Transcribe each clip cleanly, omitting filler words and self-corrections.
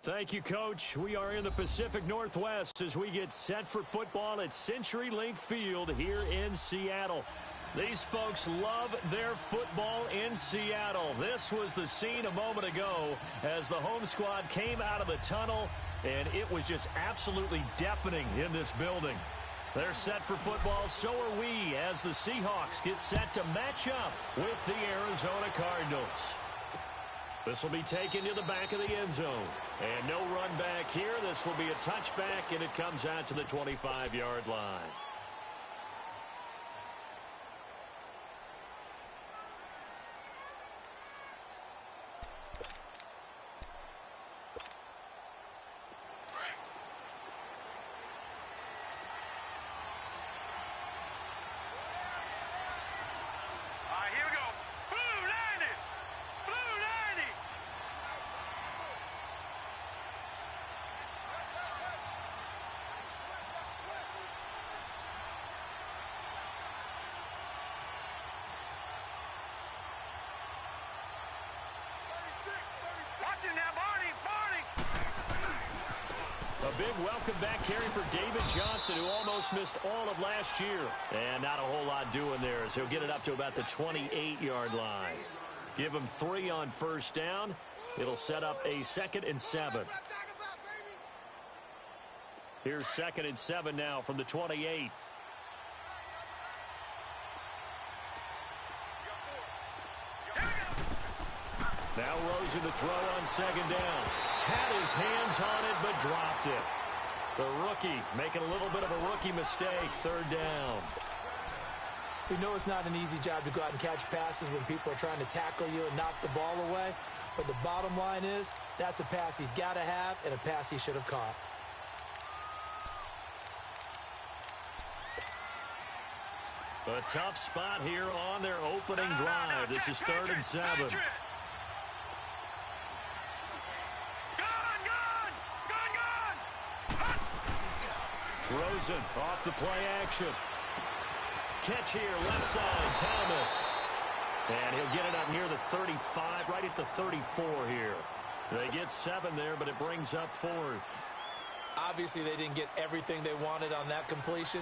Thank you, Coach. We are in the Pacific Northwest as we get set for football at CenturyLink Field here in Seattle. These folks love their football in Seattle. This was the scene a moment ago as the home squad came out of the tunnel, and it was just absolutely deafening in this building. They're set for football, so are we, as the Seahawks get set to match up with the Arizona Cardinals. This will be taken to the back of the end zone. And no run back here. This will be a touchback, and it comes out to the 25-yard line. A big welcome back carry for David Johnson, who almost missed all of last year. And not a whole lot doing there as he'll get it up to about the 28-yard line. Give him 3 on first down. It'll set up a 2nd and 7. Here's 2nd and 7 now from the 28. Now Rosen to throw on 2nd down. Had his hands on it, but dropped it. The rookie making a little bit of a rookie mistake. 3rd down. We know it's not an easy job to go out and catch passes when people are trying to tackle you and knock the ball away. But the bottom line is, that's a pass he's got to have and a pass he should have caught. A tough spot here on their opening drive. This is 3rd and 7. Rosen off the play action. Catch here, left side, Thomas. And he'll get it up near the 35, right at the 34 here. They get 7 there, but it brings up 4th. Obviously, they didn't get everything they wanted on that completion,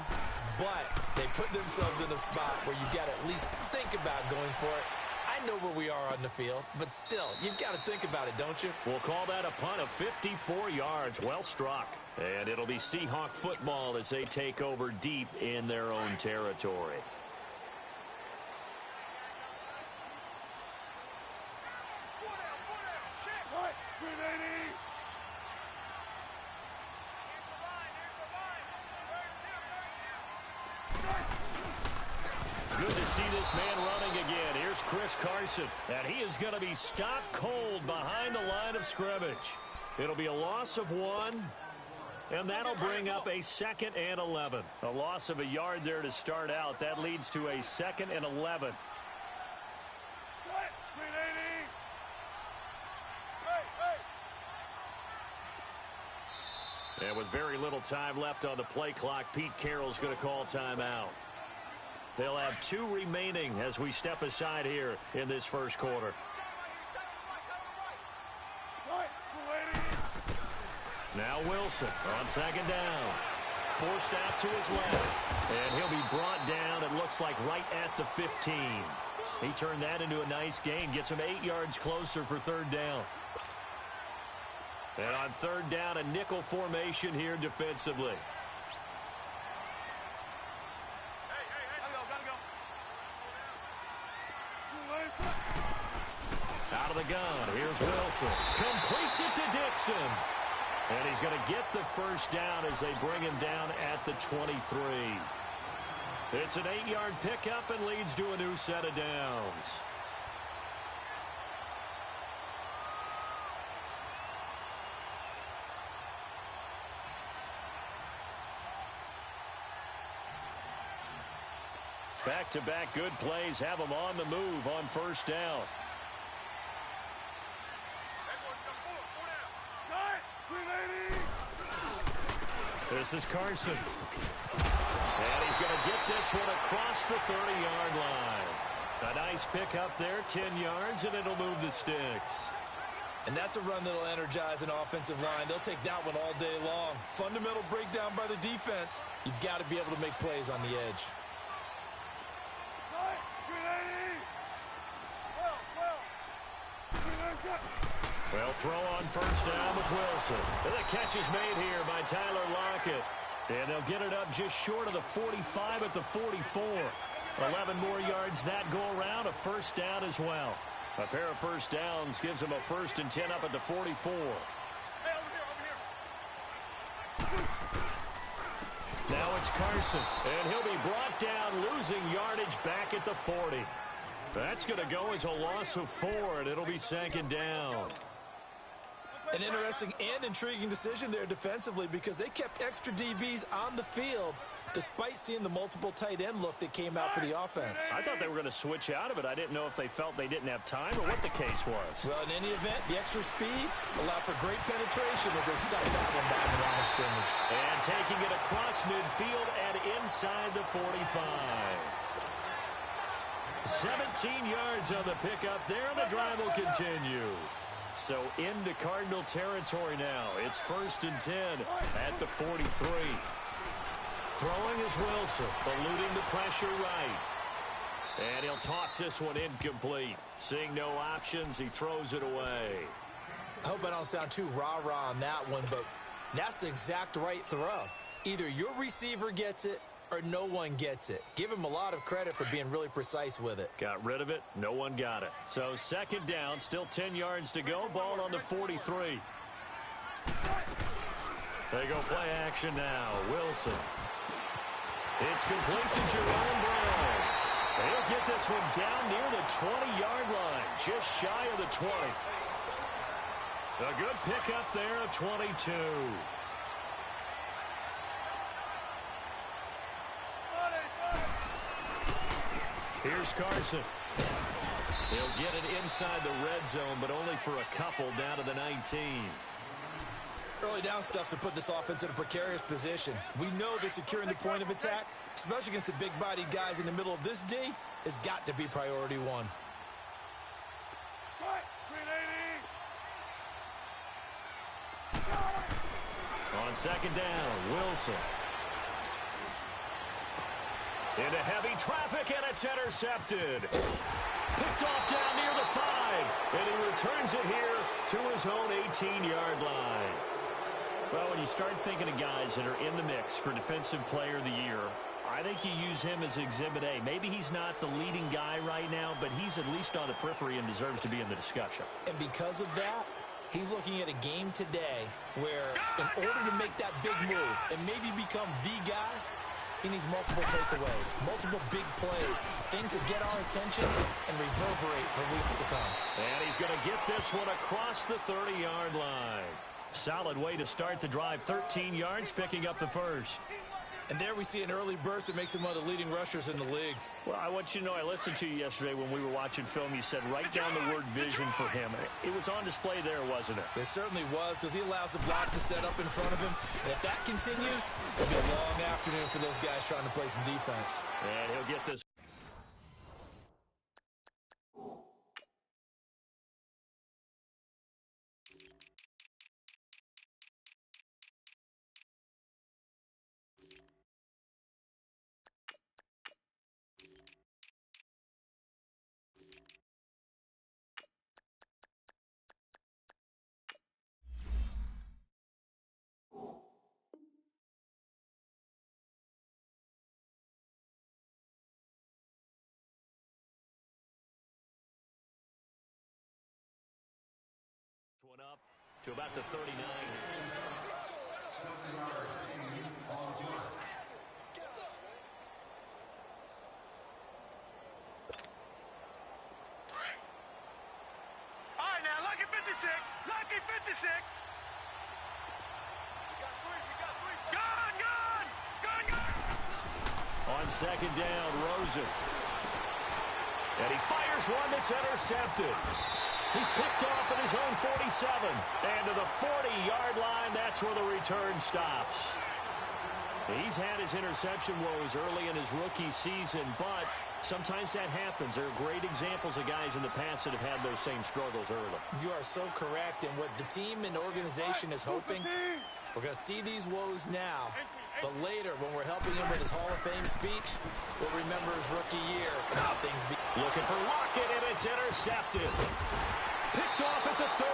but they put themselves in a spot where you got to at least think about going for it. I know where we are on the field, but still, you've got to think about it, don't you? We'll call that a punt of 54 yards. Well struck. And it'll be Seahawk football as they take over deep in their own territory. Good to see this man running again. Here's Chris Carson, and he is going to be stopped cold behind the line of scrimmage. It'll be a loss of 1. And that'll bring up a 2nd and 11. A loss of a yard there to start out. That leads to a 2nd and 11. And with very little time left on the play clock, Pete Carroll's going to call timeout. They'll have 2 remaining as we step aside here in this first quarter. Now Wilson on 2nd down. Forced out to his left. And he'll be brought down, it looks like, right at the 15. He turned that into a nice gain. Gets him 8 yards closer for 3rd down. And on 3rd down, a nickel formation here defensively. Out of the gun, here's Wilson. Completes it to Dixon. And he's going to get the first down as they bring him down at the 23. It's an 8-yard pickup and leads to a new set of downs. Back-to-back good plays have them on the move on first down. This is Carson. And he's going to get this one across the 30-yard line. A nice pickup there, 10 yards, and it'll move the sticks. And that's a run that'll energize an offensive line. They'll take that one all day long. Fundamental breakdown by the defense. You've got to be able to make plays on the edge. Well, throw on first down with Wilson. And the catch is made here by Tyler Lockett. And they'll get it up just short of the 45 at the 44. 11 more yards that go around, a first down as well. A pair of first downs gives them a 1st and 10 up at the 44. Hey, over here. Now it's Carson, and he'll be brought down, losing yardage back at the 40. That's going to go as a loss of 4, and it'll be 2nd down. An interesting and intriguing decision there defensively because they kept extra DBs on the field despite seeing the multiple tight end look that came out for the offense. I thought they were going to switch out of it. I didn't know if they felt they didn't have time or what the case was. Well, in any event, the extra speed allowed for great penetration as they stuck that one back around the scrimmage. And taking it across midfield and inside the 45. 17 yards on the pickup there, and the drive will continue. So into Cardinal territory now. It's 1st and 10 at the 43. Throwing is Wilson, eluding the pressure right. And he'll toss this one incomplete. Seeing no options, he throws it away. I hope I don't sound too rah-rah on that one, but that's the exact right throw. Either your receiver gets it or no one gets it. Give him a lot of credit for being really precise with it. Got rid of it. No one got it. So 2nd down, still 10 yards to go. Ball on the 43. They go play action now. Wilson. It's complete to Jerome Brown. He'll get this one down near the 20-yard line, just shy of the 20. A good pickup there at 22. Here's Carson. He'll get it inside the red zone, but only for a couple down to the 19. Early down stuff to put this offense in a precarious position. We know that securing the point of attack, especially against the big-bodied guys in the middle of this D, has got to be priority one. On 2nd down, Wilson. Into heavy traffic, and it's intercepted. Picked off down near the 5, and he returns it here to his own 18-yard line. Well, when you start thinking of guys that are in the mix for Defensive Player of the Year, I think you use him as Exhibit A. Maybe he's not the leading guy right now, but he's at least on the periphery and deserves to be in the discussion. And because of that, he's looking at a game today where in order to make that big move and maybe become the guy, he needs multiple takeaways, multiple big plays, things that get our attention and reverberate for weeks to come. And he's going to get this one across the 30-yard line. Solid way to start the drive, 13 yards, picking up the 1st. And there we see an early burst that makes him one of the leading rushers in the league. Well, I want you to know, I listened to you yesterday when we were watching film. You said write down the word vision for him. It was on display there, wasn't it? It certainly was, because he allows the blocks to set up in front of him. And if that continues, it'll be a long afternoon for those guys trying to play some defense. And he'll get this. One up to about the 39. All right, now, lucky 56. Lucky 56. Gun! On 2nd down, Rosen. And he fires one that's intercepted. He's picked off at his own 47. And to the 40-yard line, that's where the return stops. He's had his interception woes early in his rookie season, but sometimes that happens. There are great examples of guys in the past that have had those same struggles early. You are so correct. And what the team and organization is hoping, we're going to see these woes now, but later when we're helping him with his Hall of Fame speech, we'll remember his rookie year and how things be. Looking for Lockett, and it's intercepted. Picked off at the 30.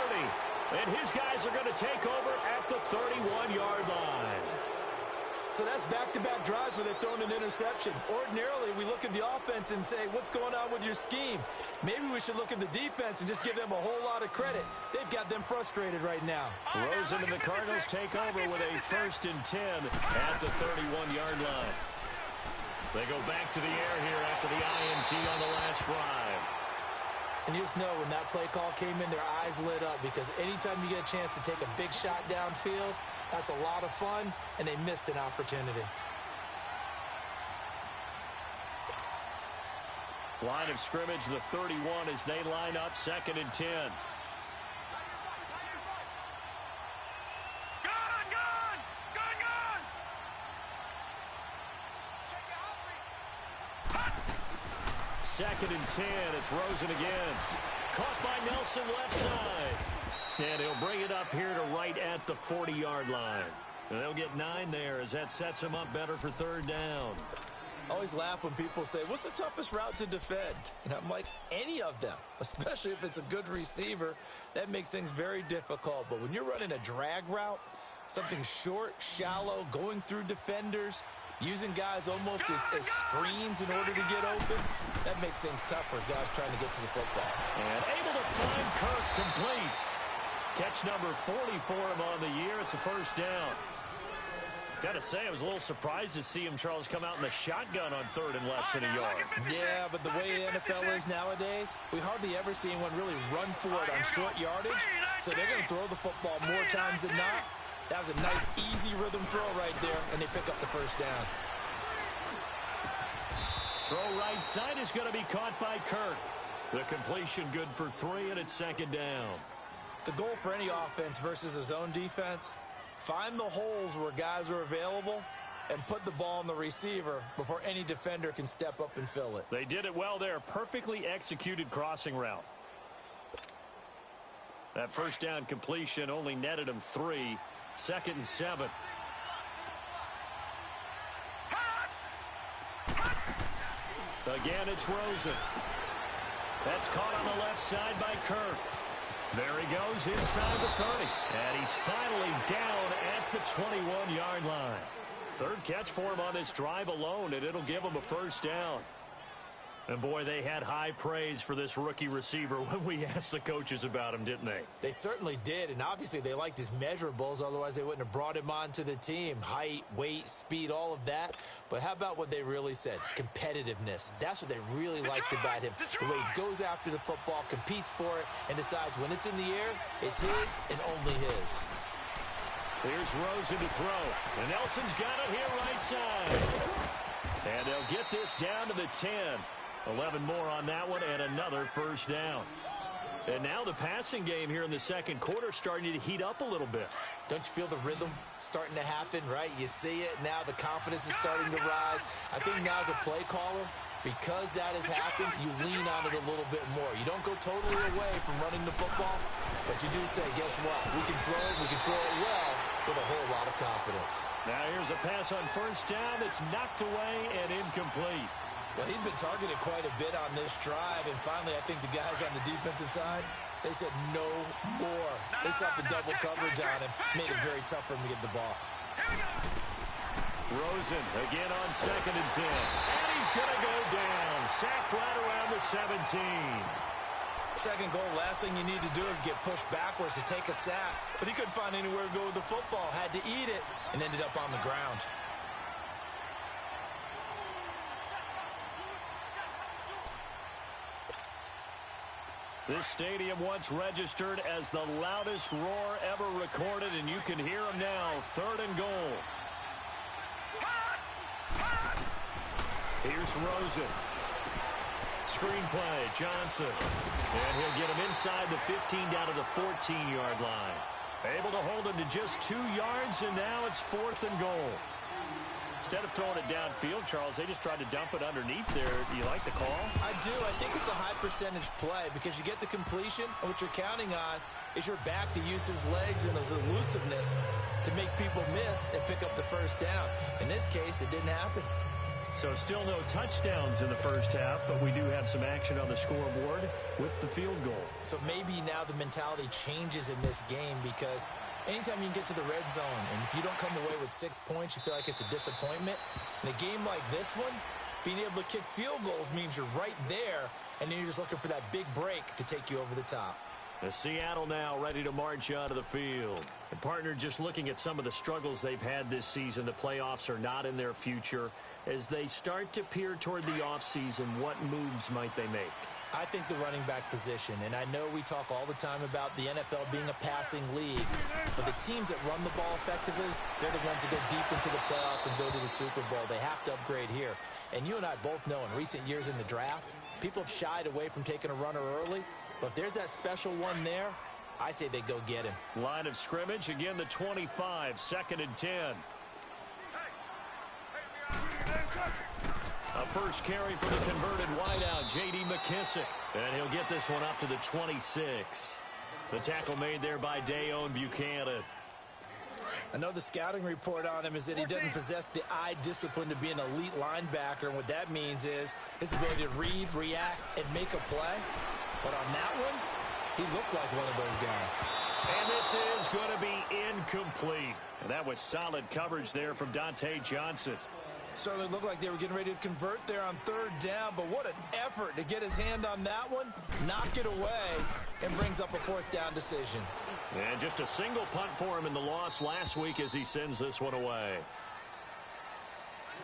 And his guys are going to take over at the 31-yard line. So that's back-to-back drives where they've thrown an interception. Ordinarily, we look at the offense and say, what's going on with your scheme? Maybe we should look at the defense and just give them a whole lot of credit. They've got them frustrated right now. Rosen and the Cardinals take over with a 1st and 10 at the 31-yard line. They go back to the air here after the INT on the last drive. And you just know when that play call came in, their eyes lit up, because anytime you get a chance to take a big shot downfield, that's a lot of fun, and they missed an opportunity. Line of scrimmage, the 31, as they line up 2nd and 10. Second and 10. It's Rosen again. Caught by Nelson left side. And he'll bring it up here to right at the 40-yard line. And they'll get 9 there as that sets him up better for 3rd down. I always laugh when people say, what's the toughest route to defend? And I'm like, any of them, especially if it's a good receiver. That makes things very difficult. But when you're running a drag route, something short, shallow, going through defenders, using guys almost as screens in order to get open, that makes things tough for guys trying to get to the football. And able to find Kirk complete. Catch number 40 for him on the year. It's a 1st down. Got to say, I was a little surprised to see him, Charles, come out in the shotgun on 3rd and less than a yard. Yeah, but the way the NFL is nowadays, we hardly ever see anyone really run for it on short yardage. So they're going to throw the football more times than not. That was a nice, easy rhythm throw right there, and they pick up the 1st down. Throw right side is going to be caught by Kirk. The completion good for 3, and it's 2nd down. The goal for any offense versus a zone defense, find the holes where guys are available and put the ball on the receiver before any defender can step up and fill it. They did it well there. Perfectly executed crossing route. That 1st down completion only netted him 3. 2nd and 7. Again, it's Rosen. That's caught on the left side by Kirk. There he goes inside the 30. And he's finally down at the 21-yard line. 3rd catch for him on this drive alone, and it'll give him a 1st down. And, boy, they had high praise for this rookie receiver when we asked the coaches about him, didn't they? They certainly did, and obviously they liked his measurables. Otherwise, they wouldn't have brought him onto the team. Height, weight, speed, all of that. But how about what they really said? Competitiveness. That's what they really liked about him. The way he goes after the football, competes for it, and decides when it's in the air, it's his and only his. Here's Rosen to throw. And Nelson's got it here right side. And they'll get this down to the 10. 11 more on that one, and another 1st down. And now the passing game here in the 2nd quarter starting to heat up a little bit. Don't you feel the rhythm starting to happen, right? You see it now. The confidence is starting to rise. I think now as a play caller, because that has happened, you lean on it a little bit more. You don't go totally away from running the football, but you do say, guess what? We can throw it well with a whole lot of confidence. Now here's a pass on 1st down that's knocked away and incomplete. Well, he'd been targeted quite a bit on this drive, and finally I think the guys on the defensive side, they said no more. They slapped the double coverage on him, made it very tough for him to get the ball. Rosen again on 2nd and 10. And he's going to go down. Sacked right around the 17. 2nd goal, last thing you need to do is get pushed backwards to take a sack. But he couldn't find anywhere to go with the football, had to eat it, and ended up on the ground. This stadium once registered as the loudest roar ever recorded, and you can hear him now. 3rd and goal. Here's Rosen. Screenplay, Johnson. And he'll get him inside the 15 down to the 14-yard line. Able to hold him to just 2 yards, and now it's 4th and goal. Instead of throwing it downfield, Charles, they just tried to dump it underneath there. Do you like the call? I do. I think it's a high percentage play because you get the completion, and what you're counting on is your back to use his legs and his elusiveness to make people miss and pick up the first down. In this case, it didn't happen. So still no touchdowns in the first half, but we do have some action on the scoreboard with the field goal. So maybe now the mentality changes in this game because anytime you can get to the red zone, and if you don't come away with 6 points, you feel like it's a disappointment. In a game like this one, being able to kick field goals means you're right there, and then you're just looking for that big break to take you over the top. The Seattle now ready to march onto the field. And partner, just looking at some of the struggles they've had this season, the playoffs are not in their future. As they start to peer toward the offseason, what moves might they make? I think the running back position, and I know we talk all the time about the NFL being a passing league, but the teams that run the ball effectively, they're the ones that go deep into the playoffs and go to the Super Bowl. They have to upgrade here. And you and I both know in recent years in the draft, people have shied away from taking a runner early, but if there's that special one there, I say they go get him. Line of scrimmage, again the 25, 2nd and 10. A first carry for the converted wideout, J.D. McKissick. And he'll get this one up to the 26. The tackle made there by Dayon Buchanan. I know the scouting report on him is that he doesn't possess the eye discipline to be an elite linebacker. And what that means is his ability to read, react, and make a play. But on that one, he looked like one of those guys. And this is going to be incomplete. And that was solid coverage there from Dante Johnson. Certainly looked like they were getting ready to convert there on 3rd down, but what an effort to get his hand on that one, knock it away, and brings up a 4th down decision. And just a single punt for him in the loss last week as he sends this one away.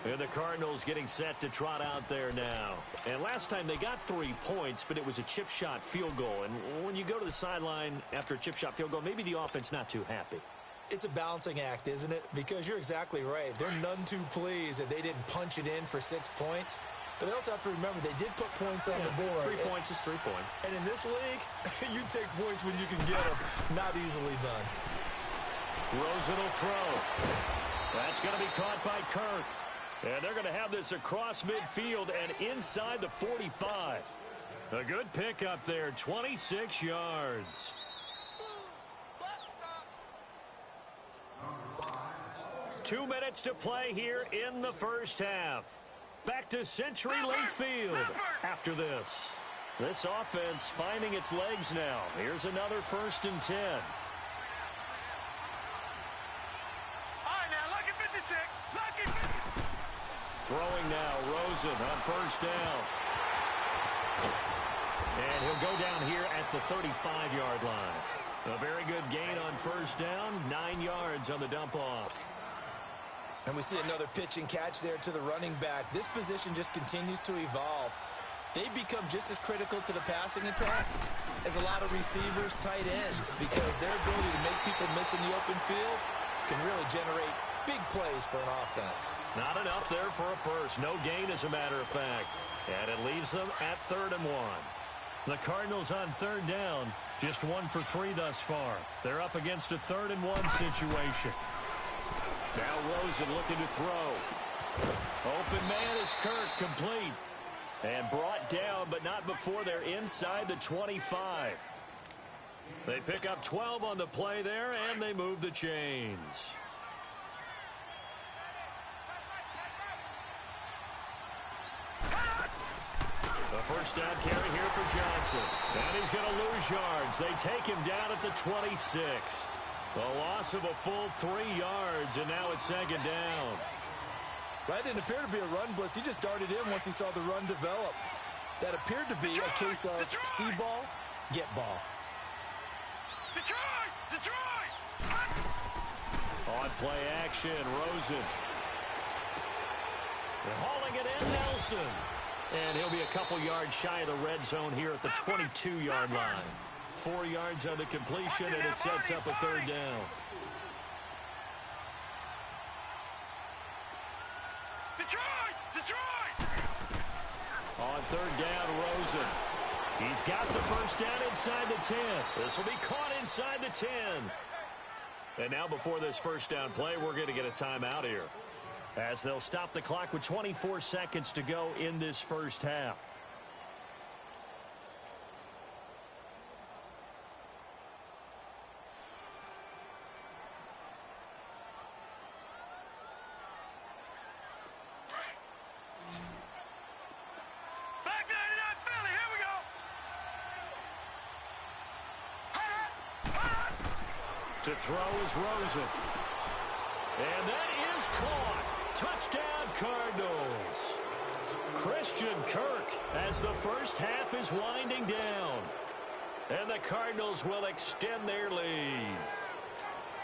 And the Cardinals getting set to trot out there now. And last time they got 3 points, but it was a chip shot field goal. And when you go to the sideline after a chip shot field goal, maybe the offense not too happy. It's a balancing act, isn't it? Because you're exactly right. They're none too pleased that they didn't punch it in for 6 points. But they also have to remember they did put points on the board. 3 points is 3 points. And in this league, you take points when you can get them. Not easily done. Rosen will throw. That's going to be caught by Kirk. And they're going to have this across midfield and inside the 45. A good pickup there, 26 yards. 2 minutes to play here in the first half. Back to CenturyLink Field after this. This offense finding its legs now. Here's another 1st and 10. All right, now, lucky 56. Lucky 56. Throwing now, Rosen on 1st down. And he'll go down here at the 35-yard line. A very good gain on 1st down, 9 yards on the dump-off. And we see another pitch and catch there to the running back. This position just continues to evolve. They become just as critical to the passing attack as a lot of receivers, tight ends, because their ability to make people miss in the open field can really generate big plays for an offense. Not enough there for a first. No gain, as a matter of fact. And it leaves them at 3rd and 1. The Cardinals on 3rd down, just 1 for 3 thus far. They're up against a 3rd and 1 situation. Now Rosen looking to throw. Open man is Kirk, complete. And brought down, but not before they're inside the 25. They pick up 12 on the play there, and they move the chains. A 1st down carry here for Johnson. And he's going to lose yards. They take him down at the 26. A loss of a full 3 yards, and now it's 2nd down. That didn't appear to be a run blitz. He just darted in once he saw the run develop. That appeared to be a case of see ball, get ball. Detroit! Detroit! On play action, Rosen. They're hauling it in, Nelson. And he'll be a couple yards shy of the red zone here at the 22-yard line. 4 yards on the completion, and it sets up a 3rd down. Detroit! Detroit! On 3rd down, Rosen. He's got the 1st down inside the 10. This will be caught inside the 10. And now before this 1st down play, we're going to get a timeout here. as they'll stop the clock with 24 seconds to go in this first half. To throw is Rosen. And that is caught. Touchdown, Cardinals. Christian Kirk as the first half is winding down. And the Cardinals will extend their lead.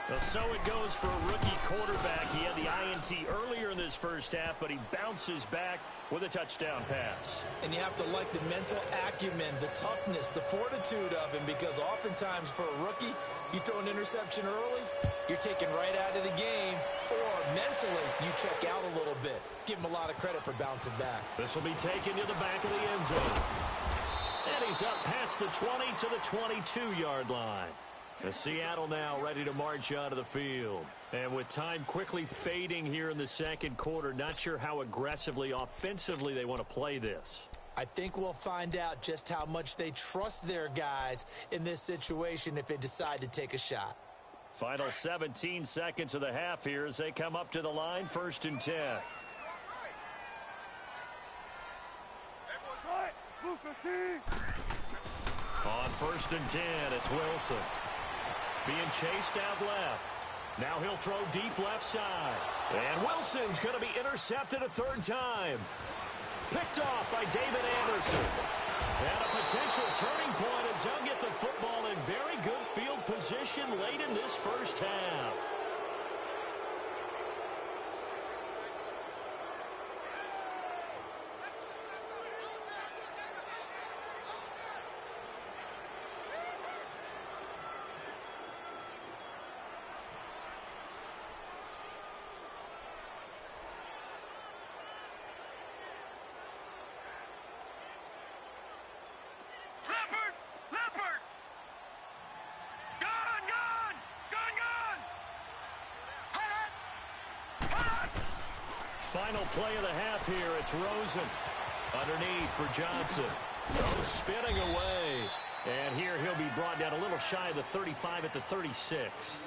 Well, so it goes for a rookie quarterback. He had the INT earlier in this first half, but he bounces back with a touchdown pass. And you have to like the mental acumen, the toughness, the fortitude of him, because oftentimes for a rookie, you throw an interception early, you're taken right out of the game, or mentally you check out a little bit. Give him a lot of credit for bouncing back. This will be taken to the back of the end zone. And he's up past the 20 to the 22-yard line. The Seattle now ready to march onto the field. And with time quickly fading here in the second quarter, not sure how aggressively, offensively they want to play this. I think we'll find out just how much they trust their guys in this situation if they decide to take a shot. Final 17 seconds of the half here as they come up to the line, 1st and 10. On 1st and 10, it's Wilson. Being chased out left. Now he'll throw deep left side. And Wilson's going to be intercepted a third time. Picked off by David Anderson. And a potential turning point as they'll get the football in very good field position late in this first half. Final play of the half here. It's Rosen. Underneath for Johnson. Oh, spinning away. And here he'll be brought down a little shy of the 35 at the 36.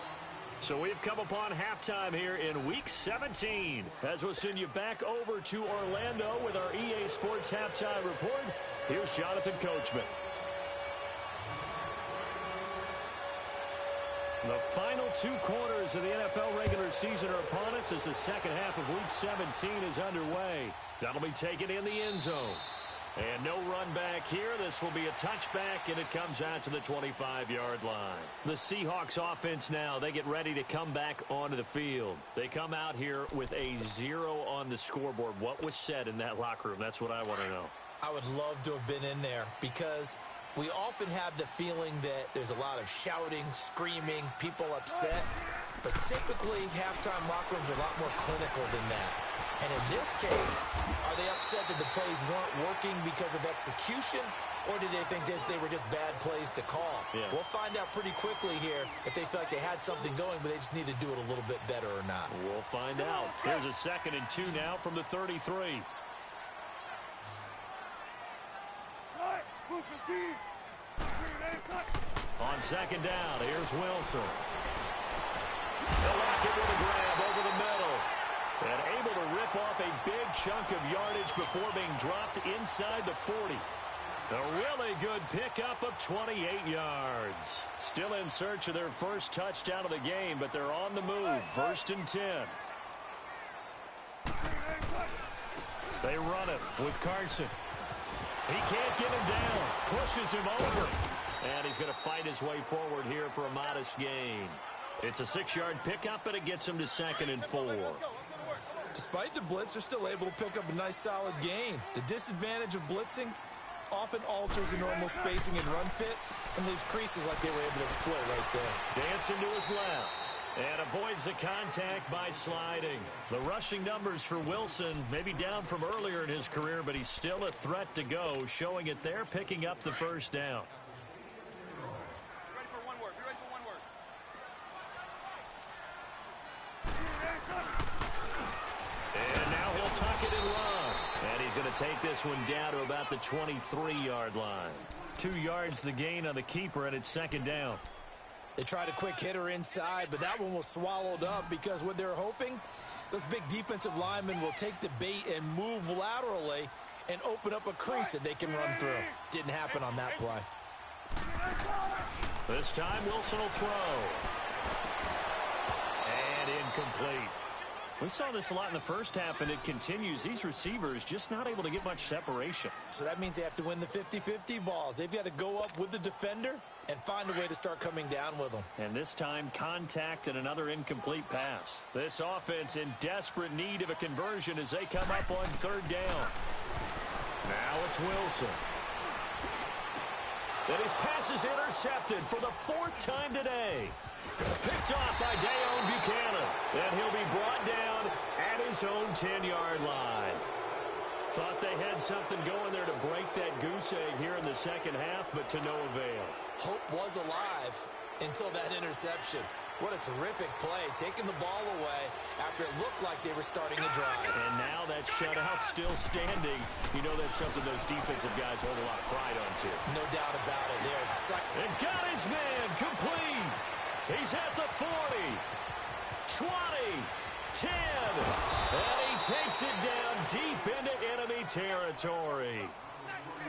So we've come upon halftime here in Week 17. As we'll send you back over to Orlando with our EA Sports Halftime Report. Here's Jonathan Coachman. The final 2 quarters of the NFL regular season are upon us as the second half of Week 17 is underway. That'll be taken in the end zone. And no run back here. This will be a touchback, and it comes out to the 25-yard line. The Seahawks offense now, they get ready to come back onto the field. They come out here with a 0 on the scoreboard. What was said in that locker room? That's what I want to know. I would love to have been in there because we often have the feeling that there's a lot of shouting, screaming, people upset. But typically, halftime locker rooms are a lot more clinical than that. And in this case, are they upset that the plays weren't working because of execution? Or did they think they were just bad plays to call? Yeah. We'll find out pretty quickly here if they feel like they had something going, but they just need to do it a little bit better or not. We'll find out. Here's a 2nd and 2 now from the 33. On 2nd down, here's Wilson. They'll lock it with a grab over the middle. And able to rip off a big chunk of yardage before being dropped inside the 40. A really good pickup of 28 yards. Still in search of their first touchdown of the game, but they're on the move. 1st and 10. They run it with Carson. He can't get him down. Pushes him over. And he's going to fight his way forward here for a modest gain. It's a 6-yard pickup, and it gets him to 2nd and 4. Despite the blitz, they're still able to pick up a nice solid gain. The disadvantage of blitzing often alters the normal spacing and run fits and leaves creases like they were able to exploit right there. Dancing to his left. And avoids the contact by sliding. The rushing numbers for Wilson may be down from earlier in his career, but he's still a threat to go, showing it there, picking up the first down. Ready for one word. Be ready for one word. take this one down to about the 23-yard line. 2 yards the gain on the keeper, and it's second down. They tried a quick hitter inside, but that one was swallowed up because what they're hoping, those big defensive linemen will take the bait and move laterally and open up a crease that they can run through. Didn't happen on that play. This time Wilson will throw. And incomplete. We saw this a lot in the first half, and it continues. These receivers just not able to get much separation. So that means they have to win the 50-50 balls. They've got to go up with the defender and find a way to start coming down with them. And this time, contact and another incomplete pass. This offense in desperate need of a conversion as they come up on third down. Now it's Wilson. And his pass is intercepted for the 4th time today. Picked off by Dayon Buchanan. And he'll be brought down at his own 10-yard line. Thought they had something going there to break that goose egg here in the second half, but to no avail. Hope was alive until that interception. What a terrific play, taking the ball away after it looked like they were starting a drive. And now that shutout still standing. You know that's something those defensive guys hold a lot of pride on, too. No doubt about it. They're excited. And got his man complete. He's at the 40, 20, 10. And he takes it down deep into enemy territory.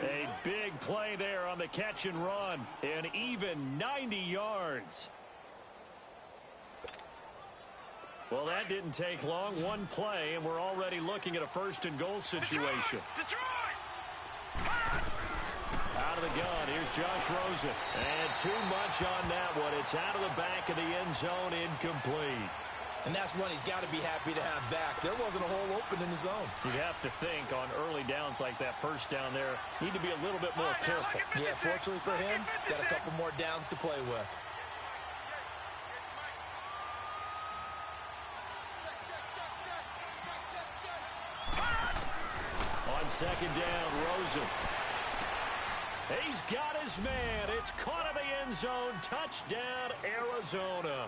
A big play there on the catch and run. An even 90 yards. Well, that didn't take long. One play, and we're already looking at a first-and-goal situation. Out of the gun, here's Josh Rosen. And too much on that one. It's out of the back of the end zone, incomplete. And that's one he's got to be happy to have back. There wasn't a hole open in the zone. You'd have to think on early downs like that, first down there, need to be a little bit more careful. Yeah, fortunately for him, got a couple more downs to play with. On second down, Rosen. He's got his man. It's caught in the end zone. Touchdown, Arizona.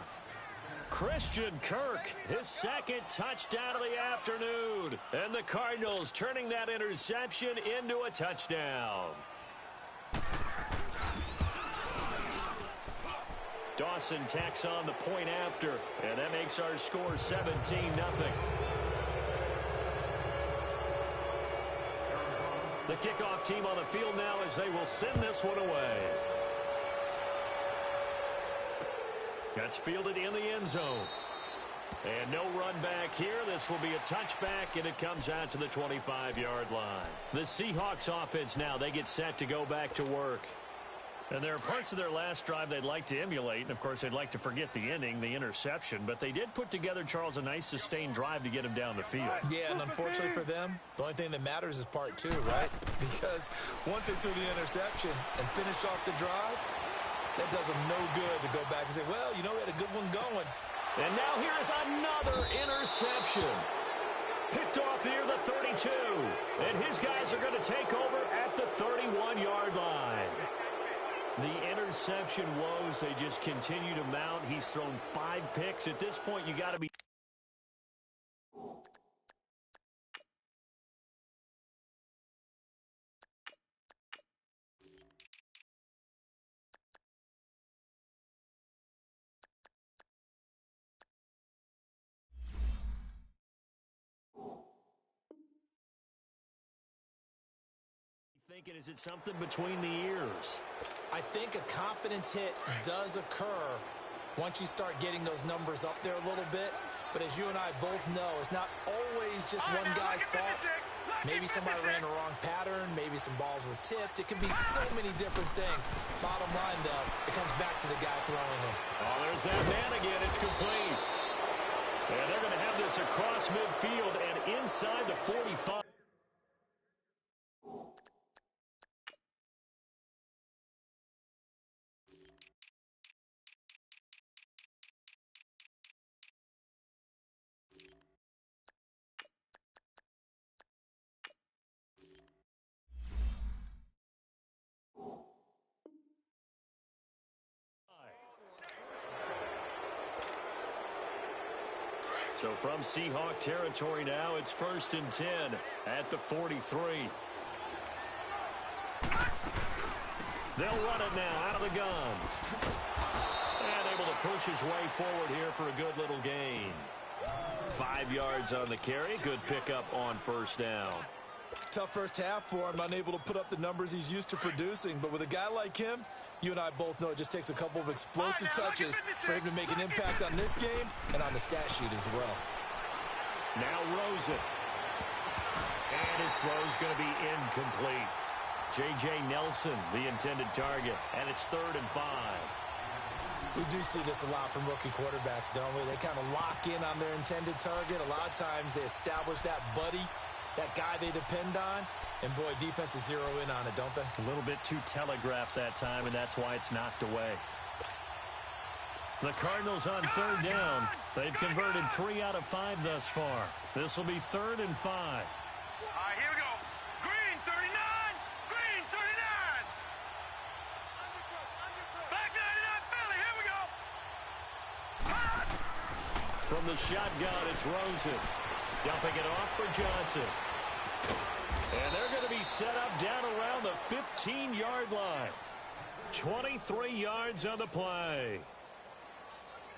Christian Kirk, his second touchdown of the afternoon. And the Cardinals turning that interception into a touchdown. Dawson tacks on the point after, and that makes our score 17-0. The kickoff team on the field now as they will send this one away. That's fielded in the end zone. And no run back here. This will be a touchback, and it comes out to the 25-yard line. The Seahawks offense now, they get set to go back to work. And there are parts of their last drive they'd like to emulate. And, of course, they'd like to forget the ending, the interception. But they did put together, Charles, a nice sustained drive to get him down the field. Yeah, and unfortunately for them, the only thing that matters is part 2, right? Because once they threw the interception and finished off the drive, that does them no good to go back and say, well, you know, we had a good one going. And now here's another interception. Picked off near the 32. And his guys are going to take over at the 31-yard line. The interception woes, they just continue to mount. He's thrown 5 picks. At this point, you got to be... Thinking, is it something between the ears? I think a confidence hit does occur once you start getting those numbers up there a little bit. But as you and I both know, it's not always just one guy's fault. Maybe somebody ran a wrong pattern. Maybe some balls were tipped. It can be so many different things. Bottom line, though, it comes back to the guy throwing them. Oh, there's that man again. It's complete. And they're going to have this across midfield and inside the 45. So from Seahawk territory now, it's 1st and 10 at the 43. They'll run it now out of the gun. And able to push his way forward here for a good little gain. 5 yards on the carry. Good pickup on 1st down. Tough first half for him, unable to put up the numbers he's used to producing. But with a guy like him, you and I both know it just takes a couple of explosive touches for him to make an impact on this game and on the stat sheet as well. Now Rosen. And his throw's going to be incomplete. J.J. Nelson, the intended target, and it's 3rd and 5. We do see this a lot from rookie quarterbacks, don't we? They kind of lock in on their intended target. A lot of times they establish that buddy, that guy they depend on, and boy, defenses zero in on it, don't they? A little bit too telegraphed that time, and that's why it's knocked away. The Cardinals on 3rd down. They've converted 3 out of 5 thus far. This will be 3rd and 5. All right, here we go. Green 39. Green 39. Black 99 Philly. Here we go. From the shotgun, it's Rosen. Dumping it off for Johnson. And they're going to be set up down around the 15-yard line. 23 yards on the play.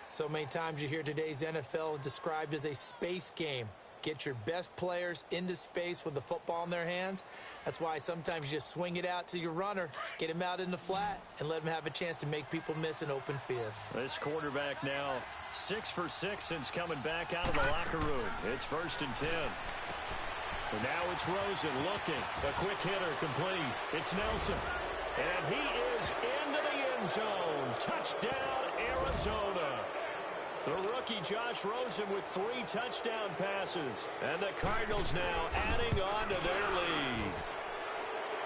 So many times you hear today's NFL described as a space game. Get your best players into space with the football in their hands. That's why sometimes you just swing it out to your runner, get him out in the flat, and let him have a chance to make people miss an open field. This quarterback now 6 for 6 since coming back out of the locker room. It's 1st and 10. And now it's Rosen looking. A quick hitter complete. It's Nelson. And he is into the end zone. Touchdown, Arizona. The rookie Josh Rosen with 3 touchdown passes. And the Cardinals now adding on to their lead.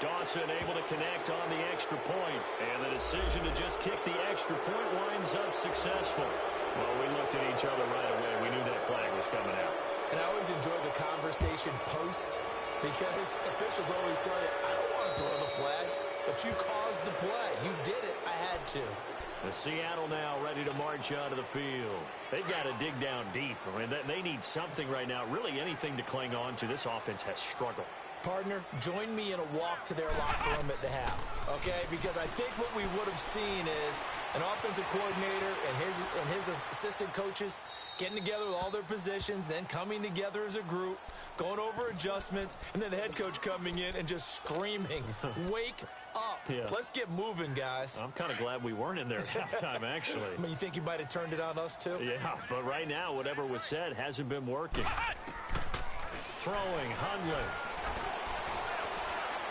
Dawson able to connect on the extra point. And the decision to just kick the extra point winds up successful. Well, we looked at each other right away. We knew that flag was coming out. And I always enjoy the conversation post because officials always tell you, I don't want to throw the flag, but you caused the play. You did it. I had to. The Seattle now ready to march onto the field. They've got to dig down deep. I mean, they need something right now, really anything to cling on to. This offense has struggled. Partner, join me in a walk to their locker room at the half, okay? Because I think what we would have seen is an offensive coordinator and his assistant coaches getting together with all their positions, then coming together as a group, going over adjustments, and then the head coach coming in and just screaming, wake up. Yeah. Let's get moving, guys. I'm kind of glad we weren't in there at halftime, actually. I mean, you think you might have turned it on us, too? Yeah, but right now, whatever was said hasn't been working. Throwing, Hundley.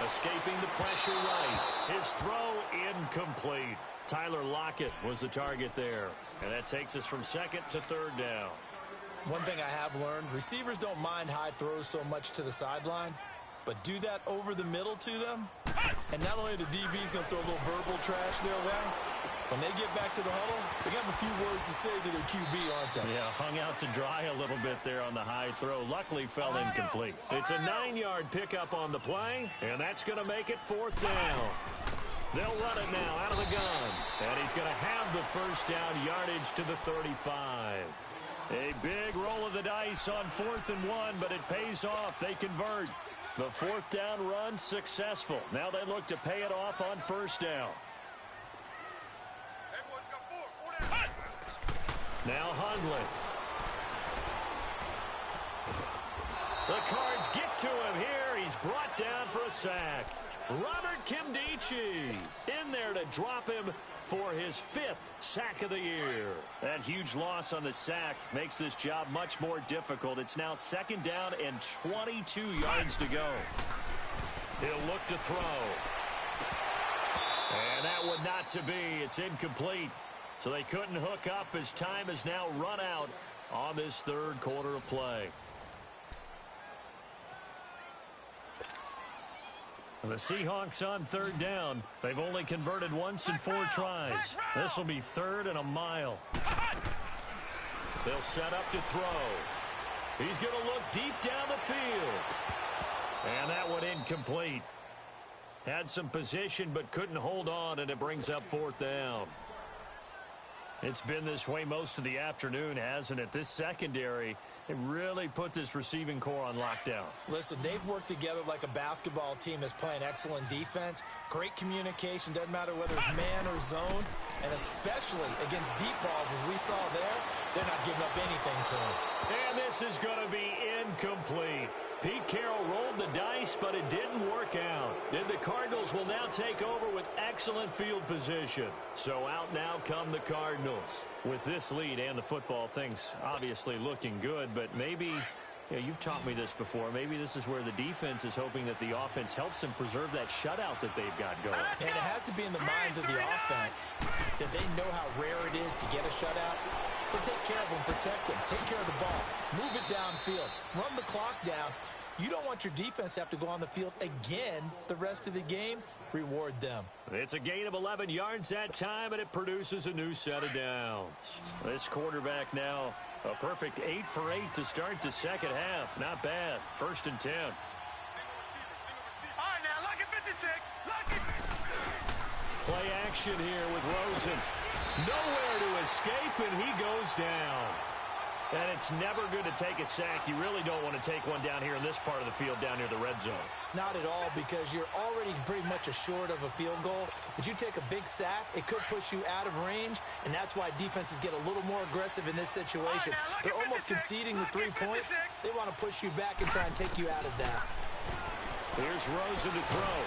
Escaping the pressure right. His throw incomplete. Tyler Lockett was the target there. And that takes us from 2nd to 3rd down. One thing I have learned, receivers don't mind high throws so much to the sideline, but do that over the middle to them, and not only the DB's going to throw a little verbal trash their way, when they get back to the huddle, they have a few words to say to their QB, aren't they? Yeah, hung out to dry a little bit there on the high throw. Luckily fell incomplete. It's a 9-yard pickup on the play, and that's going to make it 4th down. They'll run it now out of the gun, and he's going to have the 1st down yardage to the 35. A big roll of the dice on 4th and 1, but it pays off. They convert. The 4th down run successful. Now they look to pay it off on 1st down. Now Hundley. The Cards get to him here. He's brought down for a sack. Robert Kimdichie in there to drop him for his 5th sack of the year. That huge loss on the sack makes this job much more difficult. It's now 2nd down and 22 yards to go. He'll look to throw. And that one not to be. It's incomplete. So they couldn't hook up as time has now run out on this 3rd quarter of play. And the Seahawks on 3rd down. They've only converted once in 4 tries. This will be 3rd and a mile. They'll set up to throw. He's going to look deep down the field. And that one incomplete. Had some position but couldn't hold on, and it brings up 4th down. It's been this way most of the afternoon, hasn't it? This secondary, they really put this receiving core on lockdown. Listen, they've worked together like a basketball team that's playing excellent defense. Great communication, doesn't matter whether it's man or zone. And especially against deep balls, as we saw there, they're not giving up anything to them. And this is going to be incomplete. Pete Carroll rolled the dice, but it didn't work out. And the Cardinals will now take over with excellent field position. So out now come the Cardinals. With this lead and the football, things obviously looking good, but maybe, you've taught me this before, maybe this is where the defense is hoping that the offense helps them preserve that shutout that they've got going. And it has to be in the minds of the offense that they know how rare it is to get a shutout. So take care of them, protect them, take care of the ball, move it downfield, run the clock down. You don't want your defense to have to go on the field again the rest of the game. Reward them. It's a gain of 11 yards that time, and it produces a new set of downs. This quarterback now a perfect 8 for 8 to start the second half. Not bad. 1st and 10. All right, now, look at 56. Look at... Play action here with Rosen. Nowhere to escape, and he goes down. And it's never good to take a sack. You really don't want to take one down here in this part of the field down near the red zone. Not at all, because you're already pretty much assured of a field goal. But you take a big sack, it could push you out of range, and that's why defenses get a little more aggressive in this situation. They're almost conceding the 3 points. They want to push you back and try and take you out of that. Here's Rosen to throw.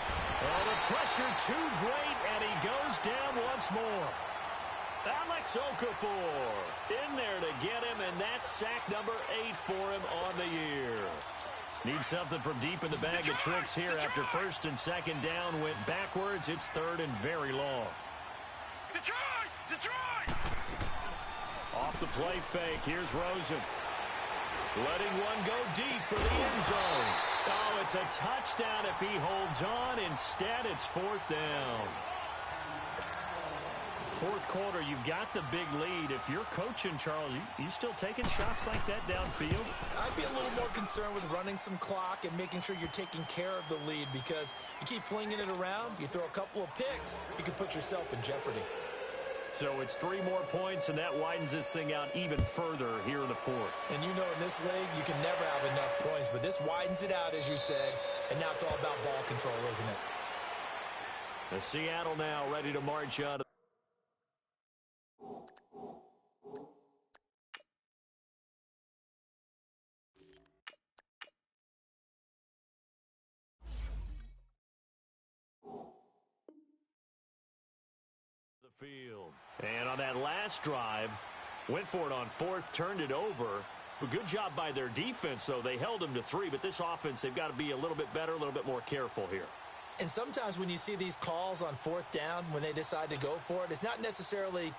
Oh, the pressure too great, and he goes down once more. Alex Okafor in there to get him, and that's sack number 8 for him on the year. Need something from deep in the bag of tricks here after 1st and 2nd down went backwards. It's 3rd and very long. Detroit! Off the play fake, here's Rosen. Letting one go deep for the end zone. Oh, it's a touchdown if he holds on. Instead, it's 4th down. 4th quarter, you've got the big lead. If you're coaching, Charles, you still taking shots like that downfield? I'd be a little more concerned with running some clock and making sure you're taking care of the lead, because you keep flinging it around, you throw a couple of picks, you can put yourself in jeopardy. So it's 3 more points, and that widens this thing out even further here in the 4th. And you know in this league, you can never have enough points, but this widens it out, as you said, and now it's all about ball control, isn't it? The Seattle now ready to march out. Field. And on that last drive, went for it on 4th, turned it over. But good job by their defense, though. They held them to 3, but this offense, they've got to be a little bit better, a little bit more careful here. And sometimes when you see these calls on 4th down, when they decide to go for it, it's not necessarily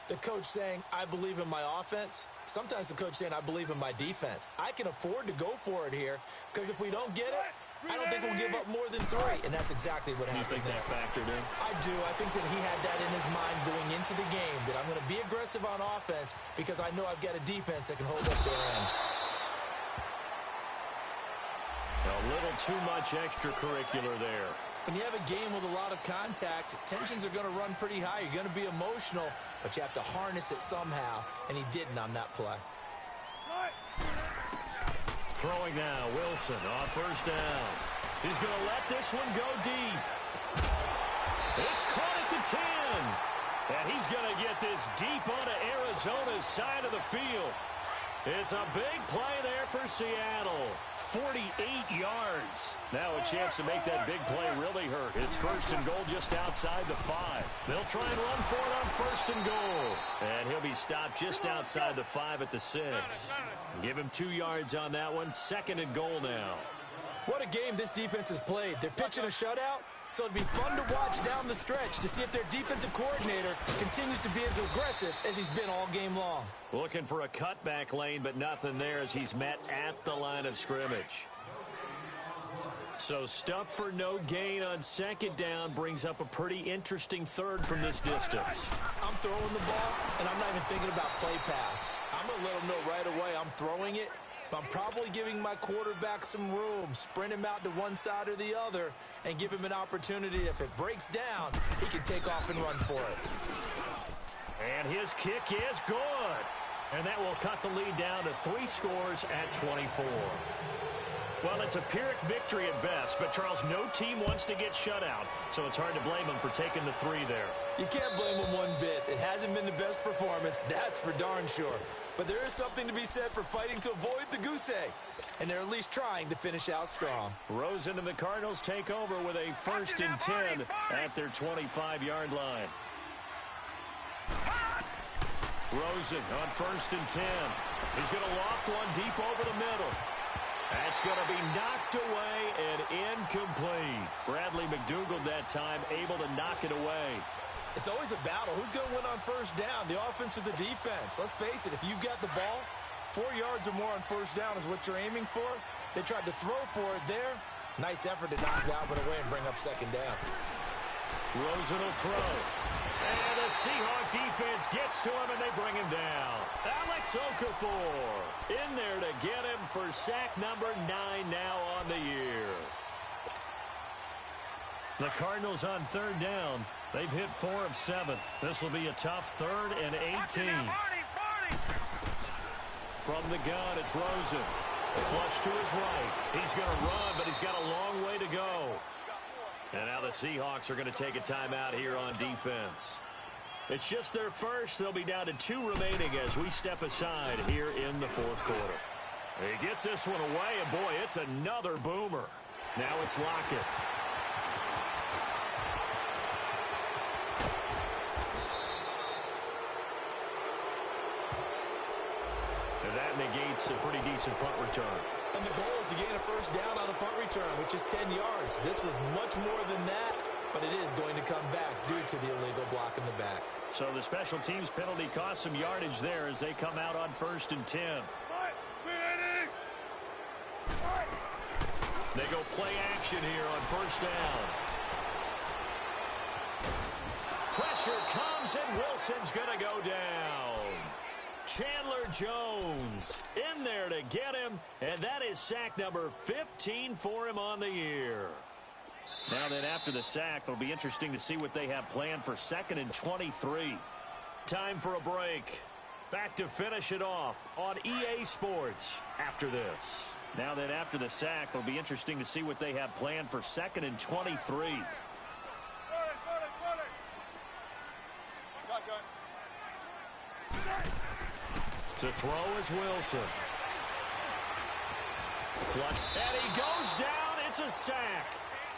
the coach saying, I believe in my offense. Sometimes the coach saying, I believe in my defense. I can afford to go for it here, because if we don't get it, I don't think we'll give up more than 3, and that's exactly what happened. You think that factored in? I do. I think that he had that in his mind going into the game, that I'm going to be aggressive on offense because I know I've got a defense that can hold up their end. A little too much extracurricular there. When you have a game with a lot of contact, tensions are going to run pretty high. You're going to be emotional, but you have to harness it somehow, and he didn't on that play. Throwing now, Wilson on 1st down. He's going to let this one go deep. It's caught at the 10. And he's going to get this deep onto Arizona's side of the field. It's a big play there for Seattle. 48 yards. Now a chance to make that big play really hurt. It's 1st and goal just outside the 5. They'll try and run for it on 1st and goal. And he'll be stopped just outside the 5 at the 6. Give him 2 yards on that one. 2nd and goal now. What a game this defense has played. They're pitching a shutout, so it'd be fun to watch down the stretch to see if their defensive coordinator continues to be as aggressive as he's been all game long. Looking for a cutback lane, but nothing there as he's met at the line of scrimmage. So stuff for no gain on 2nd down brings up a pretty interesting 3rd from this distance. I'm throwing the ball, and I'm not even thinking about play pass. I'm going to let him know right away I'm throwing it, but I'm probably giving my quarterback some room, sprint him out to one side or the other, and give him an opportunity. If it breaks down, he can take off and run for it. And his kick is good. And that will cut the lead down to 3 scores at 24. Well, it's a Pyrrhic victory at best, but, Charles, no team wants to get shut out, so it's hard to blame them for taking the 3 there. You can't blame them one bit. It hasn't been the best performance, that's for darn sure. But there is something to be said for fighting to avoid the goose egg, and they're at least trying to finish out strong. Rosen and the Cardinals take over with a 1st and 10 at their 25-yard line. Rosen on 1st and 10. He's going to loft one deep over the middle. That's going to be knocked away and incomplete. Bradley McDougald that time able to knock it away. It's always a battle. Who's going to win on 1st down, the offense or the defense? Let's face it, if you've got the ball, 4 yards or more on 1st down is what you're aiming for. They tried to throw for it there. Nice effort to knock Albert away and bring up 2nd down. Rosen will throw. And the Seahawk defense gets to him, and they bring him down. Alex Okafor in there to get him for sack number 9 now on the year. The Cardinals on 3rd down. They've hit 4 of 7. This will be a tough 3rd and 18. From the gun, it's Rosen. Flush to his right. He's going to run, but he's got a long way to go. And now the Seahawks are going to take a timeout here on defense. It's just their first. They'll be down to 2 remaining as we step aside here in the 4th quarter. He gets this one away, and boy, it's another boomer. Now it's Lockett. And that negates a pretty decent punt return. And the goal is to gain a 1st down on the punt return, which is 10 yards. This was much more than that, but it is going to come back due to the illegal block in the back. So the special teams penalty cost some yardage there as they come out on 1st and 10. They go play action here on 1st down. Pressure comes, and Wilson's going to go down. Chandler Jones in there to get him, and that is sack number 15 for him on the year. Now then, after the sack, it'll be interesting to see what they have planned for 2nd and 23. Time for a break. Back to finish it off on EA Sports after this. Now then, after the sack, it'll be interesting to see what they have planned for 2nd and 23. To throw is Wilson. Flush. And he goes down. It's a sack.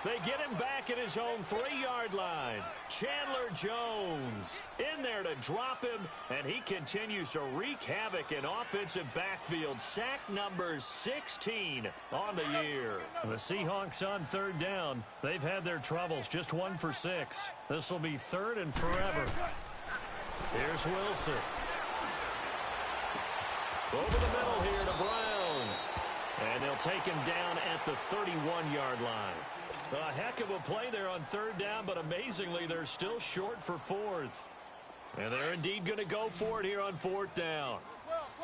They get him back at his own 3-yard line. Chandler Jones in there to drop him, and he continues to wreak havoc in offensive backfield. Sack number 16 on the year. The Seahawks on 3rd down. They've had their troubles, just 1 for 6. This will be 3rd and forever. Here's Wilson. Over the middle here to Brown. And they'll take him down at the 31-yard line. A heck of a play there on 3rd down, but amazingly, they're still short for 4th. And they're indeed going to go for it here on 4th down.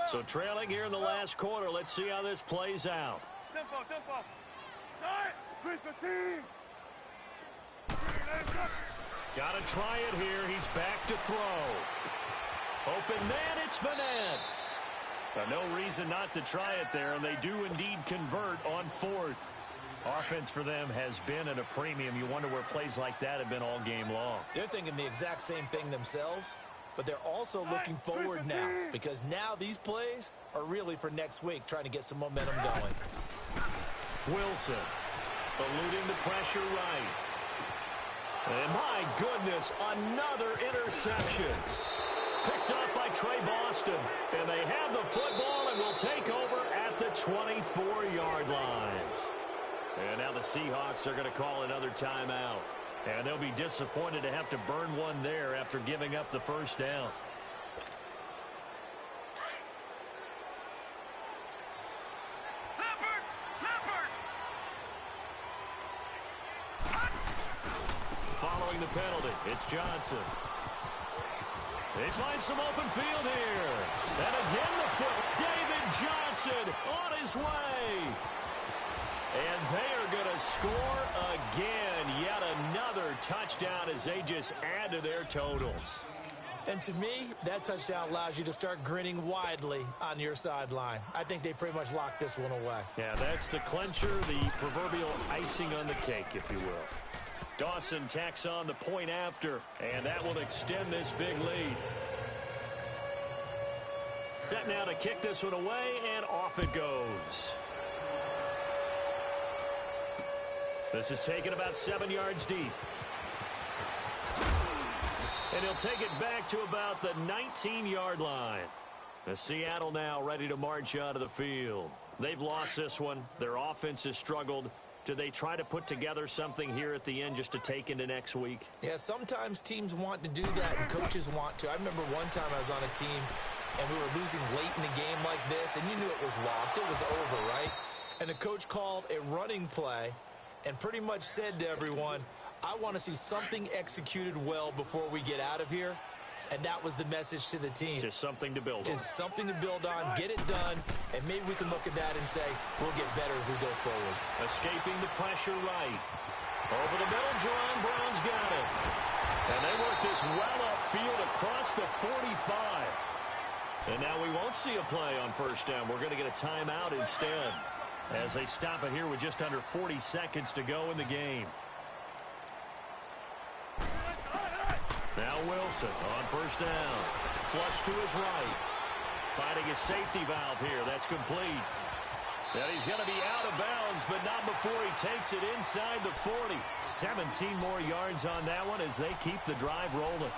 So trailing here in the last quarter, let's see how this plays out. Tempo, tempo. Chris Petit. Got to try it here. He's back to throw. Open man, it's Vanette. No reason not to try it there, and they do indeed convert on 4th. Offense for them has been at a premium. You wonder where plays like that have been all game long. They're thinking the exact same thing themselves, but they're also looking forward now, because now these plays are really for next week, trying to get some momentum going. Wilson eluding the pressure right. And my goodness, another interception. Picked up by Trey Boston. And they have the football and will take over at the 24-yard line. And now the Seahawks are going to call another timeout. And they'll be disappointed to have to burn one there after giving up the 1st down. Following the penalty, it's Johnson. They find some open field here. And again the foot. David Johnson on his way. And they are going to score again. Yet another touchdown as they just add to their totals. And to me, that touchdown allows you to start grinning widely on your sideline. I think they pretty much locked this one away. Yeah, that's the clincher, the proverbial icing on the cake, if you will. Dawson tacks on the point after, and that will extend this big lead. Set now to kick this one away, and off it goes. This is taken about 7 yards deep. And he'll take it back to about the 19-yard line. The Seattle now ready to march out of the field. They've lost this one. Their offense has struggled. Do they try to put together something here at the end just to take into next week? Yeah, sometimes teams want to do that and coaches want to. I remember one time I was on a team and we were losing late in the game like this, and you knew it was lost. It was over, right? And the coach called a running play and pretty much said to everyone, I want to see something executed well before we get out of here. And that was the message to the team. Just something to build on. Just something to build on, get it done, and maybe we can look at that and say, we'll get better as we go forward. Escaping the pressure right. Over the middle, Jerron Brown's got it. And they work this well upfield across the 45. And now we won't see a play on first down. We're going to get a timeout instead as they stop it here with just under 40 seconds to go in the game. Now Wilson on first down. Flush to his right. Finding his safety valve here. That's complete. And he's going to be out of bounds, but not before he takes it inside the 40. 17 more yards on that one as they keep the drive rolling.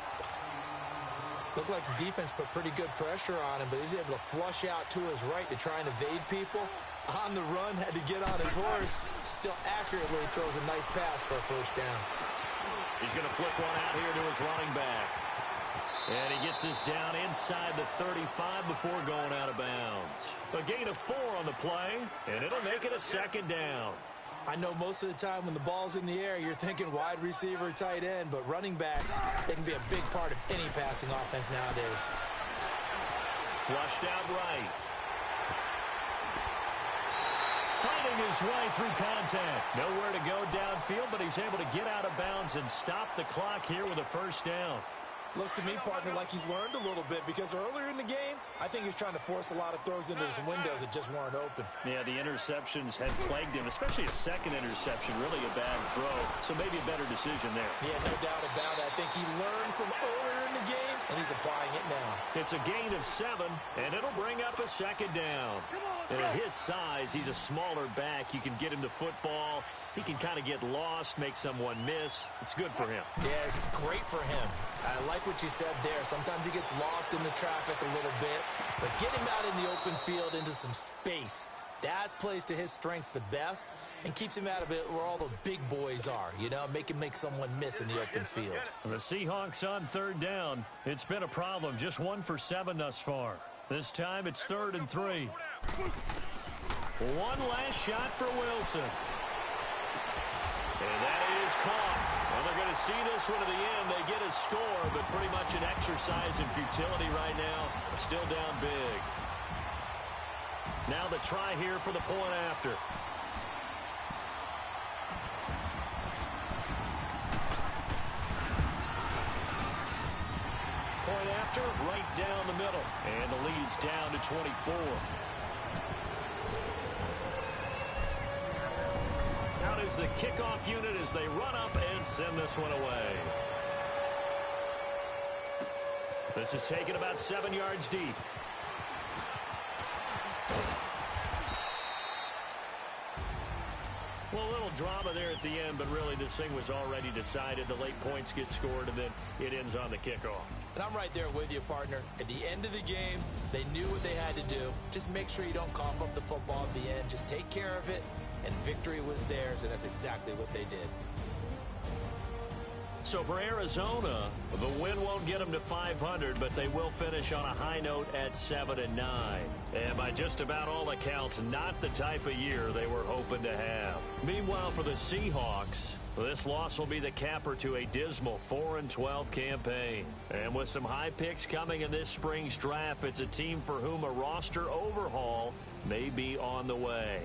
Looked like the defense put pretty good pressure on him, but he's able to flush out to his right to try and evade people. On the run, had to get on his horse. Still accurately throws a nice pass for a first down. He's going to flick one out here to his running back. And he gets this down inside the 35 before going out of bounds. A gain of 4 on the play, and it'll make it a second down. I know most of the time when the ball's in the air, you're thinking wide receiver, tight end, but running backs, they can be a big part of any passing offense nowadays. Flushed out right. Fighting his way through contact. Nowhere to go downfield, but he's able to get out of bounds and stop the clock here with a first down. Looks to me, partner, like he's learned a little bit because earlier in the game, I think he was trying to force a lot of throws into some windows that just weren't open. Yeah, the interceptions had plagued him, especially a second interception, really a bad throw. So maybe a better decision there. Yeah, no doubt about it. I think he learned from earlier in the game, and he's applying it now. It's a gain of 7, and it'll bring up a second down. And at his size, he's a smaller back. You can get him to football. He can kind of get lost, make someone miss. It's good for him. Yes, it's great for him. I like what you said there. Sometimes he gets lost in the traffic a little bit, but get him out in the open field into some space. That plays to his strengths the best and keeps him out of it where all the big boys are, you know, make someone miss in the open field. The Seahawks on third down. It's been a problem. Just 1 for 7 thus far. This time it's 3rd and 3. One last shot for Wilson. And that is caught. Well, they're going to see this one to the end. They get a score, but pretty much an exercise in futility right now. Still down big. Now the try here for the point after. Point after, right down the middle. And the lead's down to 24. Out is the kickoff unit as they run up and send this one away. This is taken about 7 yards deep. Well, a little drama there at the end, but really this thing was already decided. The late points get scored, and then it ends on the kickoff. And I'm right there with you, partner. At the end of the game, they knew what they had to do. Just make sure you don't cough up the football at the end. Just take care of it, and victory was theirs, and that's exactly what they did. So for Arizona, the win won't get them to 500, but they will finish on a high note at 7-9. And by just about all accounts, not the type of year they were hoping to have. Meanwhile, for the Seahawks, this loss will be the capper to a dismal 4-12 campaign. And with some high picks coming in this spring's draft, it's a team for whom a roster overhaul may be on the way.